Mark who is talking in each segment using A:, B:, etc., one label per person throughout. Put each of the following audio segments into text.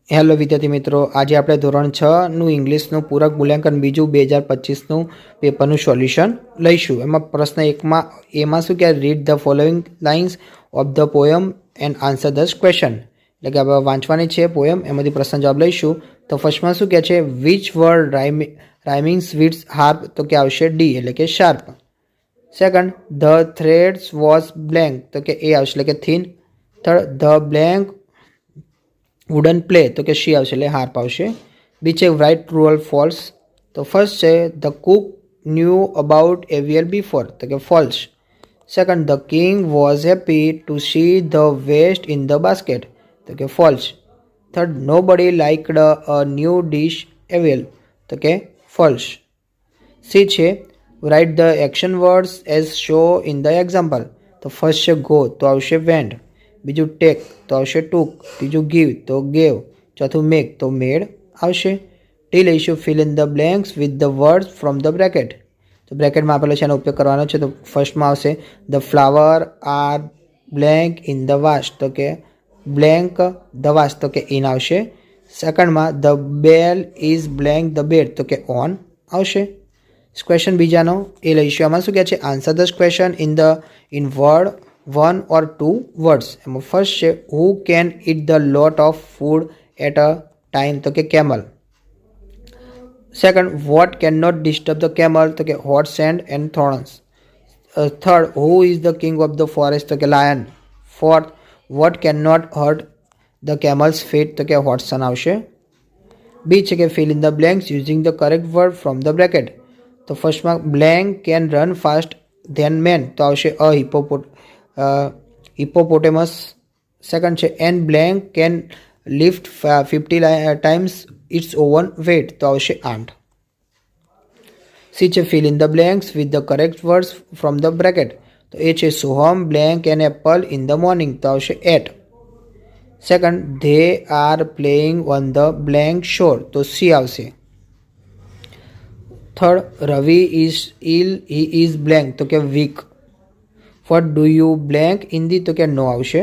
A: Hello વિદ્યાર્થી મિત્રો, આજે આપણે ધોરણ 6નું ઇંગ્લિશનું પૂરક મૂલ્યાંકન બીજું 2025નું પેપરનું સોલ્યુશન લઈશું. એમાં પ્રશ્ન એમાં શું કે read the following lines of the poem and answer the question. એટલે કે આપણે વાંચવાની છે પોયમ, એમાંથી પ્રશ્ન જવાબ લઈશું. તો ફર્સ્ટમાં શું કહે છે, which word rhymings with harp, તો કે આવશે ડી એટલે કે sharp. Second, the threads was blank, તો કે એ આવશે એટલે કે thin. Third, the blank wooden play, તો કે શી આવશે એટલે હાર્પ આવશે. બી છે રાઇટ ટ્રુ ઓર ફોલ્સ. તો ફર્સ્ટ છે ધ કુક ન્યૂ અબાઉટ એવિયર બિફોર, તો કે false. Second, the king was happy to see the west in the basket, તો કે ફોલ્સ. થર્ડ, નો બડી લાઇકડ અ ન્યૂ ડિશ એવેલ, તો કે ફોલ્સ. સી છે write the action words as show in the example. તો first છે go, તો આવશે વેન્ટ. બીજું ટેક, તો આવશે ટુક. ત્રીજું ગીવ, તો ગેવ. ચોથું મેક, તો મેડ આવશે. ટી લઈશું fill in the blanks with the words from the bracket. તો બ્રેકેટમાં આપેલો છે એનો ઉપયોગ કરવાનો છે. તો ફર્સ્ટમાં આવશે the flower are blank in the vase, તો કે બ્લેન્ક ધ વાસ, તો કે ઇન આવશે. સેકન્ડમાં the bell is blank the bed, તો કે ઓન આવશે. ક્વેશ્ચન બીજાનો એ લઈશું. આમાં શું કહે છે, answer the question in word 1 or 2 words. એમાં ફર્સ્ટ છે who can eat the lot of food at a time, તો કે camel. Second, what can not disturb the camel, તો કે hot sand and thorns. Third, who is the king of the forest, તો કે lion. Fourth, what can not hurt the camel's feet, તો કે hot sun આવશે. B છે કે fill in the blanks using the correct word from the bracket. તો ફર્સ્ટમાં blank can run fast then man, તો આવશે અ હિપોપોટેમસ. સેકન્ડ છે and blank can lift 50 times its own weight, તો આવશે આન્ટ. સી છે fill in the blanks with the correct words from the bracket. તો A છે Soham blank an apple in the morning, તો આવશે ate. Second, they are playing on the blank શોર, તો C આવશે. Third, Ravi is ill he is blank, તો કે weak. What do you blank in the, તો કે નો આવશે.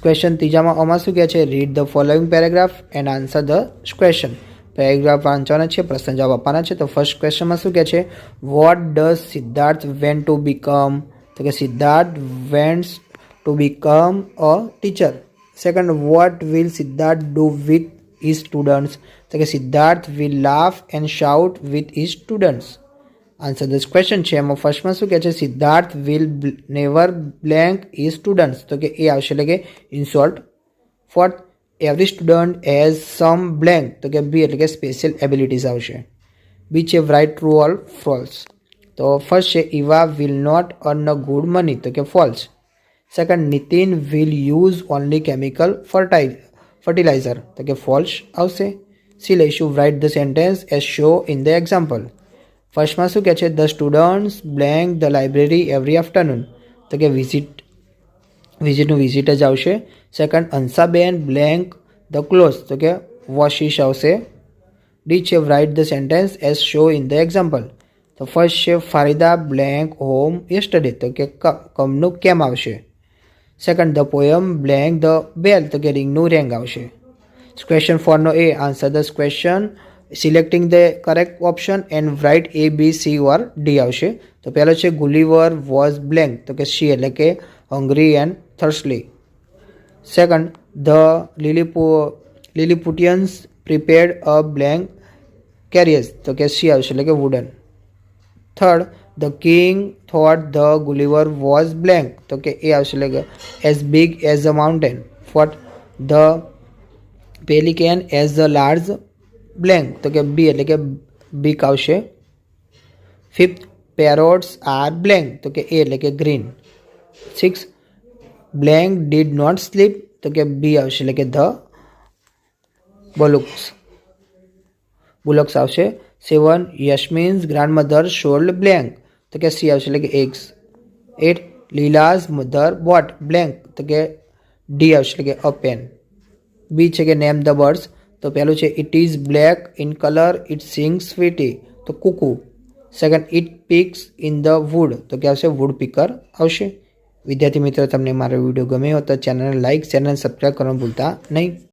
A: ક્વેશ્ચન ત્રીજામાં આમાં શું કહે છે, read the following paragraph and answer the question. Paragraph વાંચવાના છે, પ્રશ્ન જવાબ આપવાના છે. તો ફર્સ્ટ ક્વેશ્ચનમાં શું કહે છે, what does Siddharth went to become, તો કે Siddharth wents to become a teacher. Second, what will Siddharth do with his students, તો કે Siddharth will laugh and shout with his students. Answer the question છે. એમાં ફર્સ્ટમાં શું કહે છે, Siddharth will never blank his students, તો કે એ આવશે એટલે કે insult. Fourth, every student has some blank, તો કે બી એટલે કે સ્પેશિયલ એબિલિટીઝ આવશે. બી છે રાઇટ ટ્રુ ઓર ફોલ્સ. તો ફર્સ્ટ છે Eva will not earn a good money, તો કે false. Second, Nitin will use only chemical fertiliser, તો કે ફોલ્સ આવશે. સી લઈશું write the sentence as show in the example. ફર્સ્ટમાં શું કહે છે, the students blank the library every afternoon, તો કે વિઝિટનું વિઝિટ જ આવશે. Second, Hansaben blank the clothes, તો કે વોશિશ આવશે. ડી છે right the sentence as show in the example. તો ફર્સ્ટ છે ફારિદા બ્લેન્ક હોમ યસ્ટરડે, તો કે કમનું કેમ આવશે. Second, the poem blank the bell, તો કે રિંગનું રેંગ આવશે. ક્વેશ્ચન 4નો A answer the question selecting the correct option and write A B C or D આવશે. તો પહેલો છે ગુલિવર વોઝ બ્લેન્ક, તો કે સી એટલે કે hungry and thirsty. Second, the Lilliputians prepared a blank carriage, તો કે સી આવશે એટલે કે wooden. Third, the king thought the Gulliver was blank, તો કે એ આવશે એટલે કે as big as a mountain. Fourth, the pelican as the large blank, તો કે બી એટલે કે બીક આવશે. ફિફ્થ, પેરોટ્સ આર બ્લેન્ક, તો કે એ એટલે કે green. Six, blank did not sleep, તો કે બી આવશે એટલે કે ધ બુલક્સ આવશે. 7, યસ્મીન્સ ગ્રાન્ડમધર સોલ્ડ બ્લેન્ક, તો કે સી આવશે એટલે કે એગ્સ. 8, લીલાઝ મધર બોટ બ્લેન્ક, તો કે ડી આવશે એટલે કે અ પેન. બી છે કે નેમ ધ બર્ડ્સ. તો પહેલું છે it is black in colour it sings sweetly, તો cuckoo. Second, it pecks in the wood, તો કે આવશે વુડ પીકર આવશે. વિદ્યાર્થી મિત્રો, તમને મારો વિડીયો ગમ્યો હોય તો ચેનલને લાઇક, ચેનલ સબસ્ક્રાઈબ કરવાનું ભૂલતા નહીં.